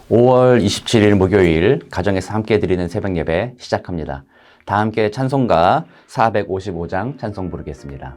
5월 27일 목요일 가정에서 함께 드리는 새벽 예배 시작합니다. 다 함께 찬송가 455장 찬송 부르겠습니다.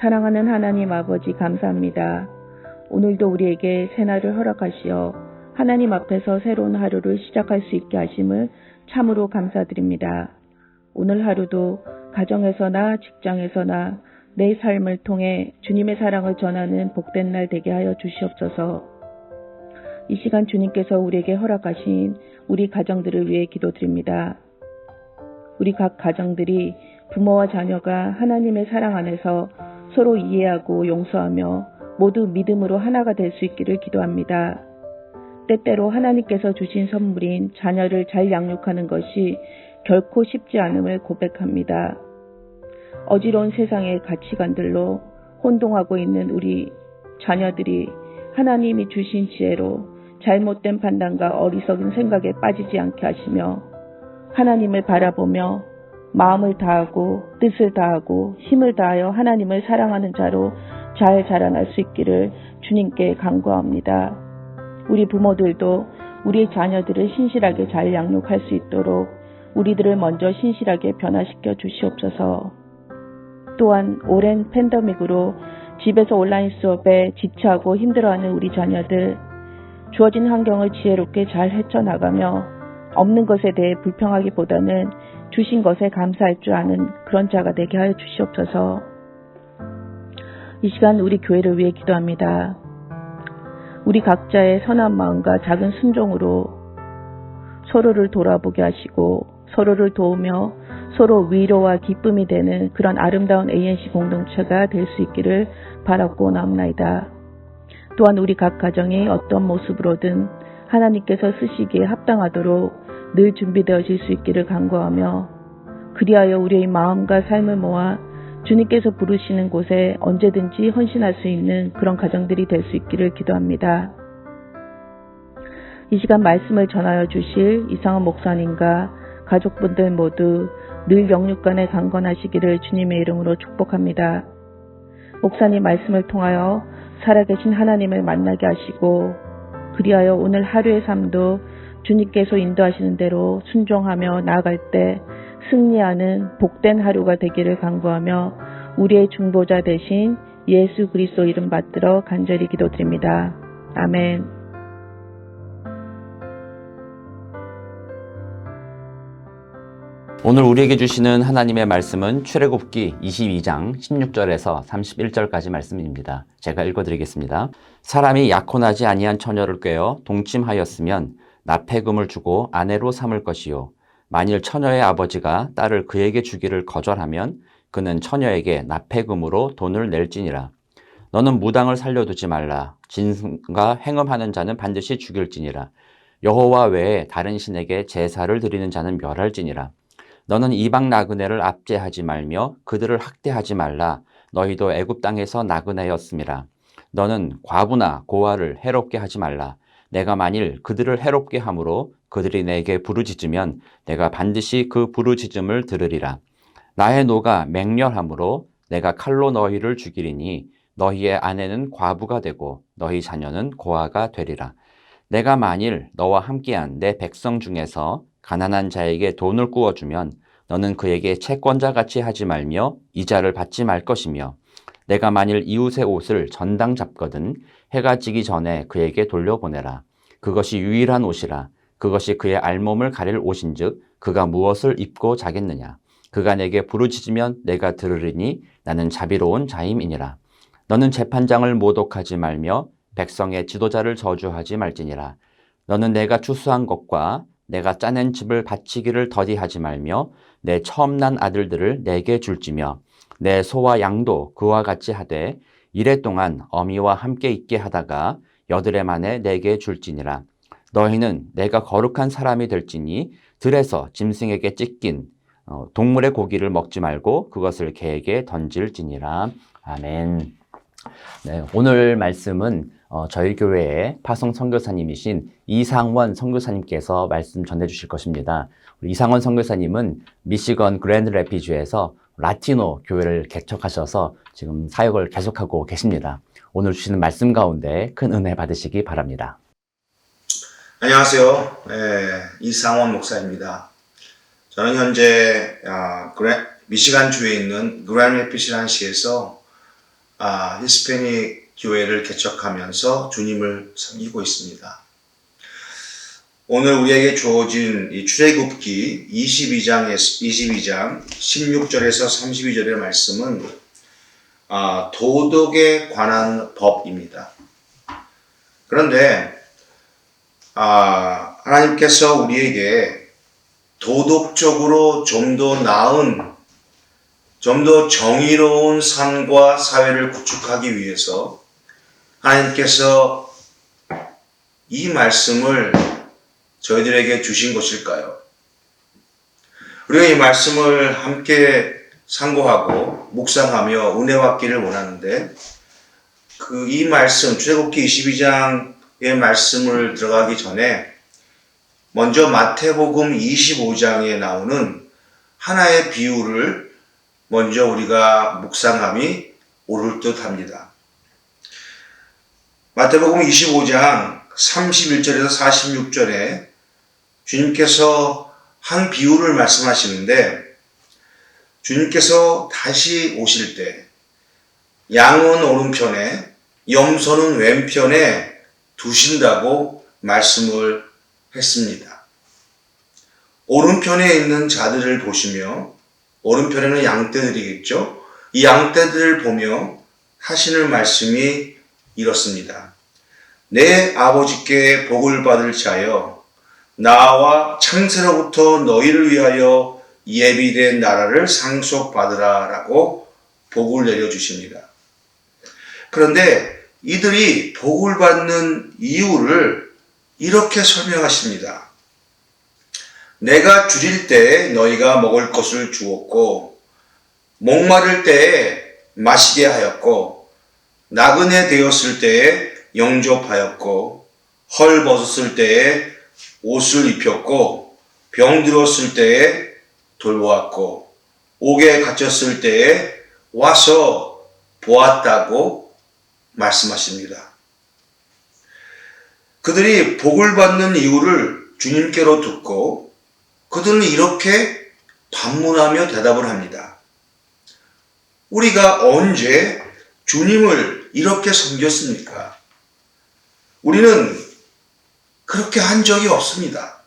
사랑하는 하나님 아버지 감사합니다. 오늘도 우리에게 새날을 허락하시어 하나님 앞에서 새로운 하루를 시작할 수 있게 하심을 참으로 감사드립니다. 오늘 하루도 가정에서나 직장에서나 내 삶을 통해 주님의 사랑을 전하는 복된 날 되게 하여 주시옵소서. 이 시간 주님께서 우리에게 허락하신 우리 가정들을 위해 기도드립니다. 우리 각 가정들이 부모와 자녀가 하나님의 사랑 안에서 서로 이해하고 용서하며 모두 믿음으로 하나가 될 수 있기를 기도합니다. 때때로 하나님께서 주신 선물인 자녀를 잘 양육하는 것이 결코 쉽지 않음을 고백합니다. 어지러운 세상의 가치관들로 혼동하고 있는 우리 자녀들이 하나님이 주신 지혜로 잘못된 판단과 어리석은 생각에 빠지지 않게 하시며 하나님을 바라보며 마음을 다하고 뜻을 다하고 힘을 다하여 하나님을 사랑하는 자로 잘 자라날 수 있기를 주님께 간구합니다. 우리 부모들도 우리의 자녀들을 신실하게 잘 양육할 수 있도록 우리들을 먼저 신실하게 변화시켜 주시옵소서. 또한 오랜 팬데믹으로 집에서 온라인 수업에 지체하고 힘들어하는 우리 자녀들, 주어진 환경을 지혜롭게 잘 헤쳐나가며 없는 것에 대해 불평하기보다는 주신 것에 감사할 줄 아는 그런 자가 되게 하여 주시옵소서. 이 시간 우리 교회를 위해 기도합니다. 우리 각자의 선한 마음과 작은 순종으로 서로를 돌아보게 하시고 서로를 도우며 서로 위로와 기쁨이 되는 그런 아름다운 ANC 공동체가 될 수 있기를 바라고 나옵나이다. 또한 우리 각 가정이 어떤 모습으로든 하나님께서 쓰시기에 합당하도록 늘 준비되어질 수 있기를 간구하며 그리하여 우리의 마음과 삶을 모아 주님께서 부르시는 곳에 언제든지 헌신할 수 있는 그런 가정들이 될 수 있기를 기도합니다. 이 시간 말씀을 전하여 주실 이상한 목사님과 가족분들 모두 늘 영육간에 강건하시기를 주님의 이름으로 축복합니다. 목사님 말씀을 통하여 살아계신 하나님을 만나게 하시고 그리하여 오늘 하루의 삶도 주님께서 인도하시는 대로 순종하며 나아갈 때 승리하는 복된 하루가 되기를 간구하며 우리의 중보자 되신 예수 그리스도 이름 받들어 간절히 기도드립니다. 아멘. 오늘 우리에게 주시는 하나님의 말씀은 출애굽기 22장 16절에서 31절까지 말씀입니다. 제가 읽어드리겠습니다. 사람이 약혼하지 아니한 처녀를 꿰어 동침하였으면 납폐금을 주고 아내로 삼을 것이요. 만일 처녀의 아버지가 딸을 그에게 주기를 거절하면 그는 처녀에게 납폐금으로 돈을 낼지니라. 너는 무당을 살려두지 말라. 진과 행음하는 자는 반드시 죽일지니라. 여호와 외에 다른 신에게 제사를 드리는 자는 멸할지니라. 너는 이방 나그네를 압제하지 말며 그들을 학대하지 말라. 너희도 애굽 땅에서 나그네였음이라. 너는 과부나 고아를 해롭게 하지 말라. 내가 만일 그들을 해롭게 함으로 그들이 내게 부르짖으면 내가 반드시 그 부르짖음을 들으리라. 나의 노가 맹렬함으로 내가 칼로 너희를 죽이리니 너희의 아내는 과부가 되고 너희 자녀는 고아가 되리라. 내가 만일 너와 함께한 내 백성 중에서 가난한 자에게 돈을 꾸어주면 너는 그에게 채권자같이 하지 말며 이자를 받지 말 것이며 내가 만일 이웃의 옷을 전당 잡거든 해가 지기 전에 그에게 돌려보내라. 그것이 유일한 옷이라. 그것이 그의 알몸을 가릴 옷인즉 그가 무엇을 입고 자겠느냐. 그가 내게 부르짖으면 내가 들으리니 나는 자비로운 자임이니라. 너는 재판장을 모독하지 말며 백성의 지도자를 저주하지 말지니라. 너는 내가 추수한 것과 내가 짜낸 집을 바치기를 더디하지 말며 내 처음 난 아들들을 내게 줄지며 내 소와 양도 그와 같이 하되 이래 동안 어미와 함께 있게 하다가 여드레 만에 내게 줄지니라. 너희는 내가 거룩한 사람이 될지니 들에서 짐승에게 찢긴 동물의 고기를 먹지 말고 그것을 개에게 던질지니라. 아멘. 네, 오늘 말씀은 저희 교회의 파송 선교사님이신 이상원 선교사님께서 말씀 전해주실 것입니다. 이상원 선교사님은 미시건 그랜드 래피즈에서 라티노 교회를 개척하셔서 지금 사역을 계속하고 계십니다. 오늘 주시는 말씀 가운데 큰 은혜 받으시기 바랍니다. 안녕하세요. 이상원 목사입니다. 저는 현재 미시간주에 있는 그랜드 래피즈라는 시에서 히스패닉 교회를 개척하면서 주님을 섬기고 있습니다. 오늘 우리에게 주어진 이 출애굽기 22장 16절에서 32절의 말씀은 도덕에 관한 법입니다. 그런데 하나님께서 우리에게 도덕적으로 좀 더 나은, 좀 더 정의로운 삶과 사회를 구축하기 위해서 하나님께서 이 말씀을 저희들에게 주신 것일까요? 우리가 이 말씀을 함께 상고하고 묵상하며 은혜 받기를 원하는데 이 말씀, 출애굽기 22장의 말씀을 들어가기 전에 먼저 마태복음 25장에 나오는 하나의 비유를 먼저 우리가 묵상함이 옳을 듯 합니다. 마태복음 25장 31절에서 46절에 주님께서 한 비유를 말씀하시는데, 주님께서 다시 오실 때 양은 오른편에 염소는 왼편에 두신다고 말씀을 했습니다. 오른편에 있는 자들을 보시며, 오른편에는 양떼들이겠죠. 이 양떼들을 보며 하시는 말씀이 이렇습니다. 내 아버지께 복을 받을 자여, 나와 창세로부터 너희를 위하여 예비된 나라를 상속받으라 라고 복을 내려주십니다. 그런데 이들이 복을 받는 이유를 이렇게 설명하십니다. 내가 줄일 때에 너희가 먹을 것을 주었고, 목마를 때에 마시게 하였고, 나그네 되었을 때에 영접하였고, 헐벗었을 때에 옷을 입혔고, 병들었을 때에 돌보았고, 옥에 갇혔을 때에 와서 보았다고 말씀하십니다. 그들이 복을 받는 이유를 주님께로 듣고 그들은 이렇게 반문하며 대답을 합니다. 우리가 언제 주님을 이렇게 섬겼습니까? 우리는 그렇게 한 적이 없습니다.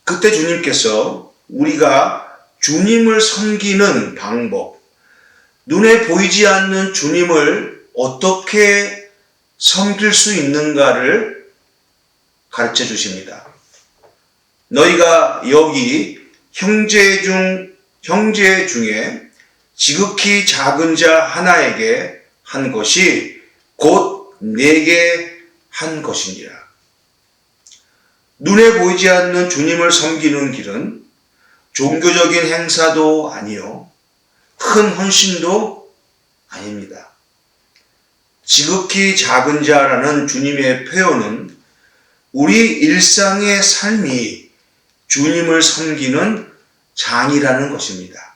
그때 주님께서 우리가 주님을 섬기는 방법, 눈에 보이지 않는 주님을 어떻게 섬길 수 있는가를 가르쳐 주십니다. 너희가 여기 형제 중에 지극히 작은 자 하나에게 한 것이 곧 내게 한 것이니라. 눈에 보이지 않는 주님을 섬기는 길은 종교적인 행사도 아니요, 큰 헌신도 아닙니다. 지극히 작은 자라는 주님의 표현은 우리 일상의 삶이 주님을 섬기는 장이라는 것입니다.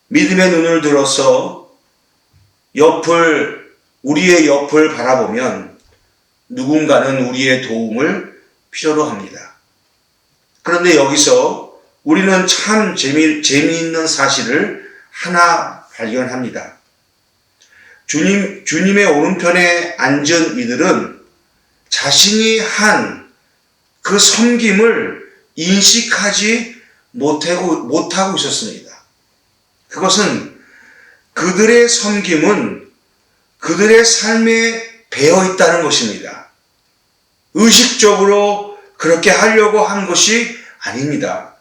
믿음의 눈을 들어서 우리의 옆을 바라보면 누군가는 우리의 도움을 필요로 합니다. 그런데 여기서 우리는 참 재미있는 사실을 하나 발견합니다. 주님의 오른편에 앉은 이들은 자신이 한 그 섬김을 인식하지 못하고 있었습니다. 그것은 그들의 섬김은 그들의 삶에 배어 있다는 것입니다. 의식적으로 그렇게 하려고 한 것이 아닙니다.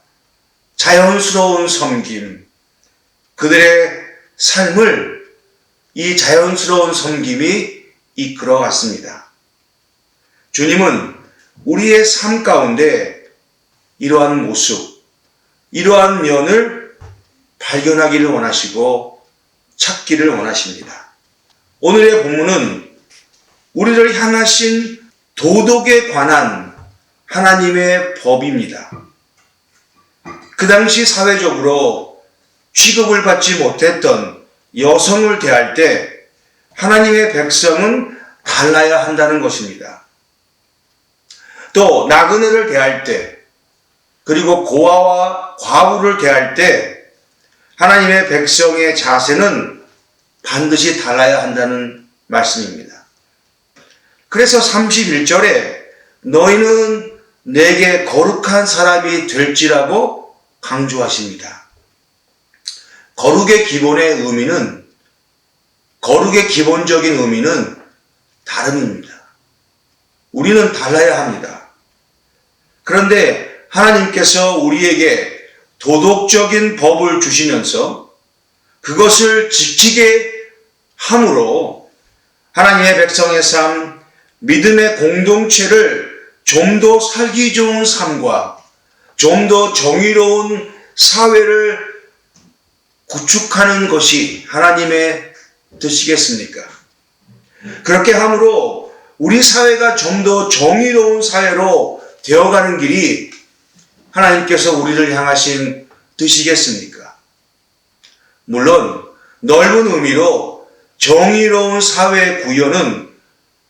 자연스러운 섬김, 그들의 삶을 이 자연스러운 섬김이 이끌어갔습니다. 주님은 우리의 삶 가운데 이러한 모습, 이러한 면을 발견하기를 원하시고 찾기를 원하십니다. 오늘의 본문은 우리를 향하신 도덕에 관한 하나님의 법입니다. 그 당시 사회적으로 취급을 받지 못했던 여성을 대할 때 하나님의 백성은 달라야 한다는 것입니다. 또 나그네를 대할 때, 그리고 고아와 과부를 대할 때 하나님의 백성의 자세는 반드시 달라야 한다는 말씀입니다. 그래서 31절에 너희는 내게 거룩한 사람이 될지라고 강조하십니다. 거룩의 기본적인 의미는 다름입니다. 우리는 달라야 합니다. 그런데 하나님께서 우리에게 도덕적인 법을 주시면서 그것을 지키게 함으로 하나님의 백성의 삶, 믿음의 공동체를 좀 더 살기 좋은 삶과 좀 더 정의로운 사회를 구축하는 것이 하나님의 뜻이겠습니까? 그렇게 함으로 우리 사회가 좀 더 정의로운 사회로 되어가는 길이 하나님께서 우리를 향하신 뜻이겠습니까? 물론 넓은 의미로 정의로운 사회 구현은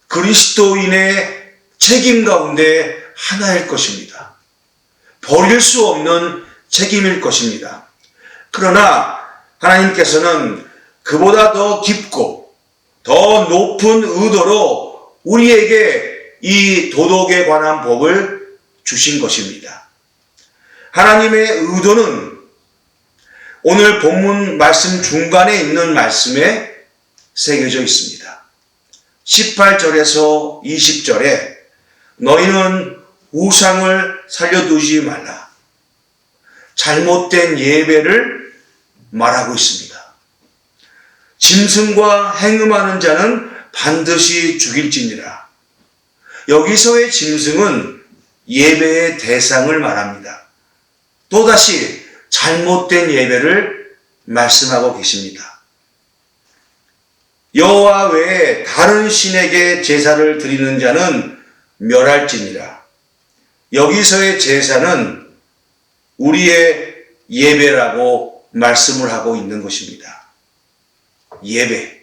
그리스도인의 책임 가운데 하나일 것입니다. 버릴 수 없는 책임일 것입니다. 그러나 하나님께서는 그보다 더 깊고 더 높은 의도로 우리에게 이 도덕에 관한 법을 주신 것입니다. 하나님의 의도는 오늘 본문 말씀 중간에 있는 말씀에 새겨져 있습니다. 18절에서 20절에 너희는 우상을 살려두지 말라. 잘못된 예배를 말하고 있습니다. 짐승과 행음하는 자는 반드시 죽일지니라. 여기서의 짐승은 예배의 대상을 말합니다. 또다시 잘못된 예배를 말씀하고 계십니다. 여호와 외에 다른 신에게 제사를 드리는 자는 멸할지니라. 여기서의 제사는 우리의 예배라고 말씀을 하고 있는 것입니다. 예배.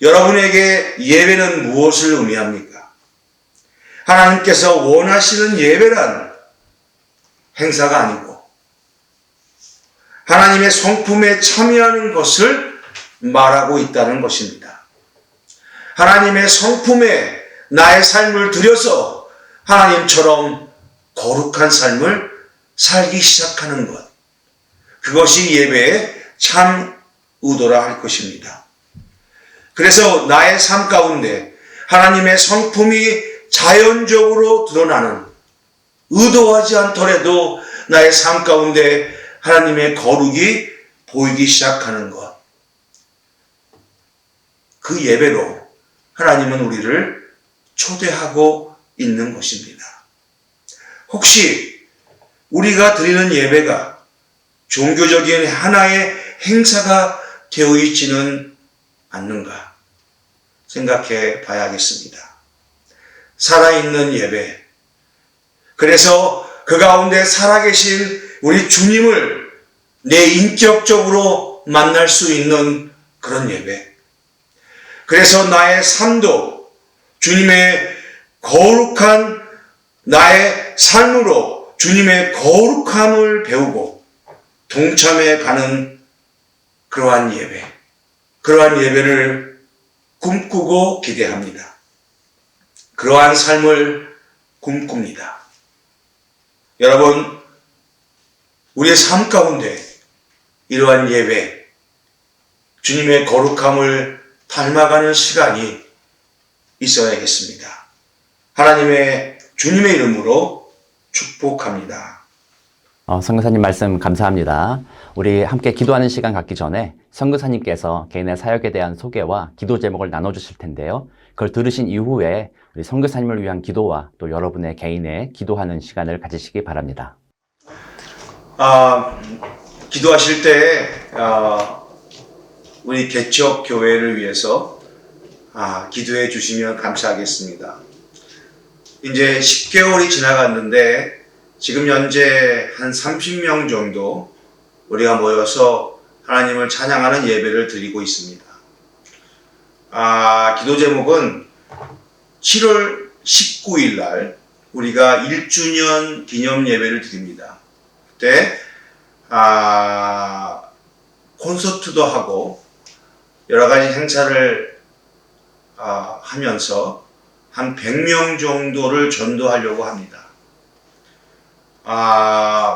여러분에게 예배는 무엇을 의미합니까? 하나님께서 원하시는 예배란 행사가 아니고 하나님의 성품에 참여하는 것을 말하고 있다는 것입니다. 하나님의 성품에 나의 삶을 들여서 하나님처럼 거룩한 삶을 살기 시작하는 것. 그것이 예배의 참 의도라 할 것입니다. 그래서 나의 삶 가운데 하나님의 성품이 자연적으로 드러나는, 의도하지 않더라도 나의 삶 가운데 하나님의 거룩이 보이기 시작하는 것. 그 예배로 하나님은 우리를 초대하고 있는 것입니다. 혹시 우리가 드리는 예배가 종교적인 하나의 행사가 되어 있지는 않는가 생각해 봐야겠습니다. 살아있는 예배. 그래서 그 가운데 살아계신 우리 주님을 내 인격적으로 만날 수 있는 그런 예배. 그래서 나의 삶도 주님의 거룩한 나의 삶으로 주님의 거룩함을 배우고 동참해 가는 그러한 예배. 그러한 예배를 꿈꾸고 기대합니다. 그러한 삶을 꿈꿉니다. 여러분, 우리의 삶 가운데 이러한 예배, 주님의 거룩함을 닮아가는 시간이 있어야겠습니다. 하나님의 주님의 이름으로 축복합니다. 선교사님 말씀 감사합니다. 우리 함께 기도하는 시간 갖기 전에 선교사님께서 개인의 사역에 대한 소개와 기도 제목을 나눠주실 텐데요. 그걸 들으신 이후에 우리 선교사님을 위한 기도와 또 여러분의 개인의 기도하는 시간을 가지시기 바랍니다. 기도하실 때 우리 개척 교회를 위해서 기도해 주시면 감사하겠습니다. 이제 10개월이 지나갔는데 지금 현재 한 30명 정도 우리가 모여서 하나님을 찬양하는 예배를 드리고 있습니다. 기도 제목은 7월 19일 날 우리가 1주년 기념 예배를 드립니다. 그때 콘서트도 하고 여러 가지 행사를 하면서 한 100명 정도를 전도하려고 합니다.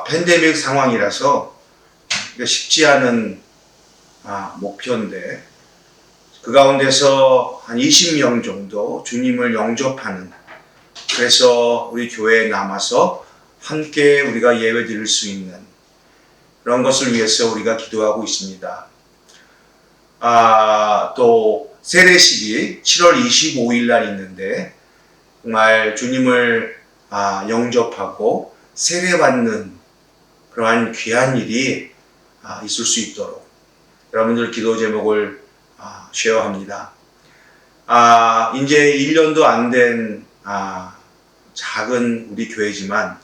팬데믹 상황이라서 쉽지 않은 목표인데 그 가운데서 한 20명 정도 주님을 영접하는, 그래서 우리 교회에 남아서 함께 우리가 예배 드릴 수 있는 그런 것을 위해서 우리가 기도하고 있습니다. 또 세례식이 7월 25일 날 있는데 정말 주님을 영접하고 세례받는 그러한 귀한 일이 있을 수 있도록 여러분들 기도 제목을 쉐어합니다. 이제 1년도 안 된 작은 우리 교회지만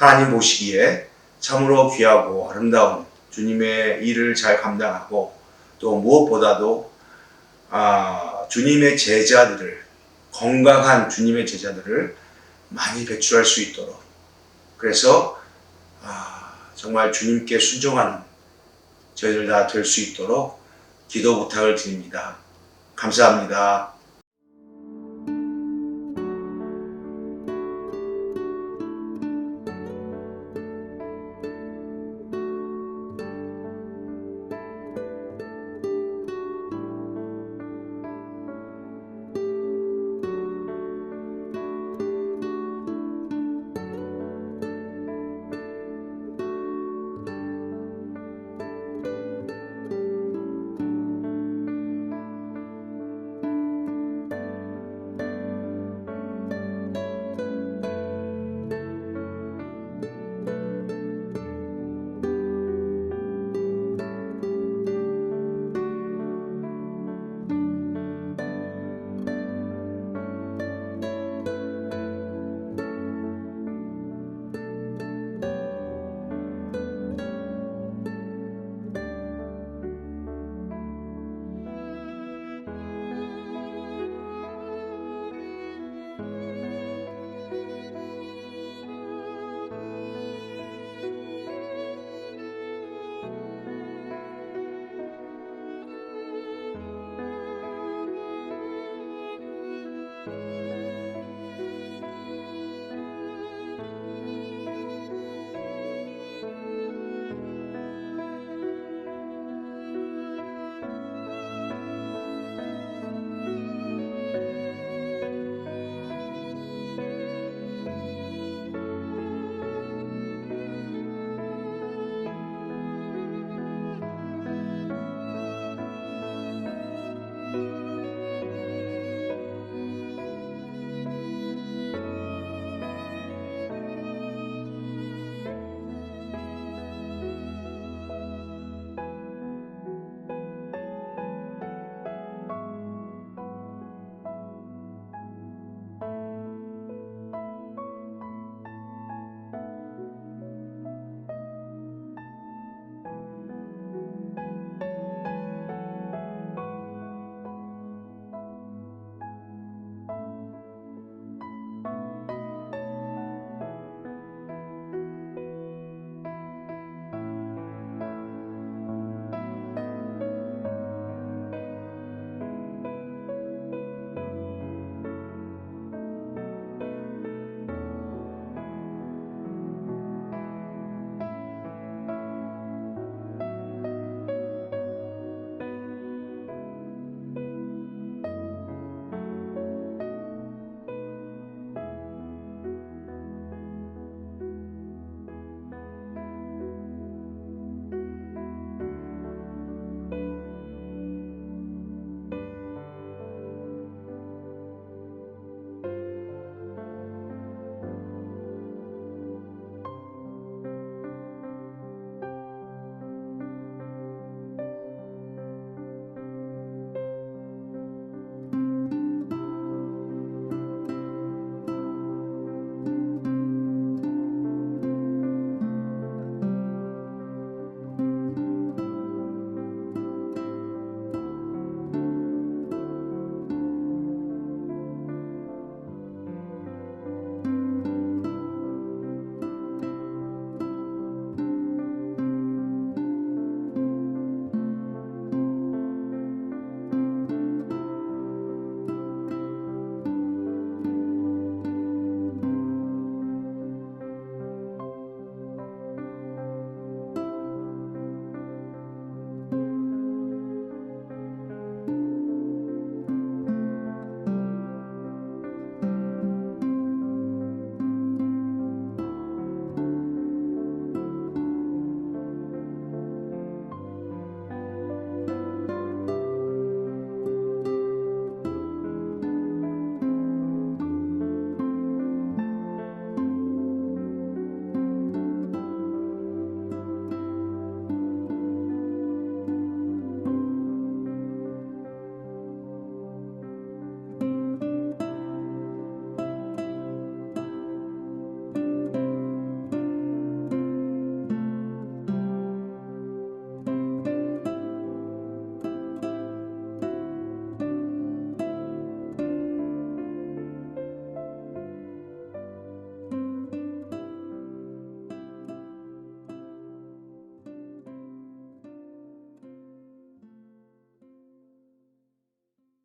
하나님 보시기에 참으로 귀하고 아름다운 주님의 일을 잘 감당하고 또 무엇보다도 주님의 제자들을 건강한 주님의 제자들을 많이 배출할 수 있도록 그래서 정말 주님께 순종하는 저희들 다 될 수 있도록 기도 부탁을 드립니다. 감사합니다.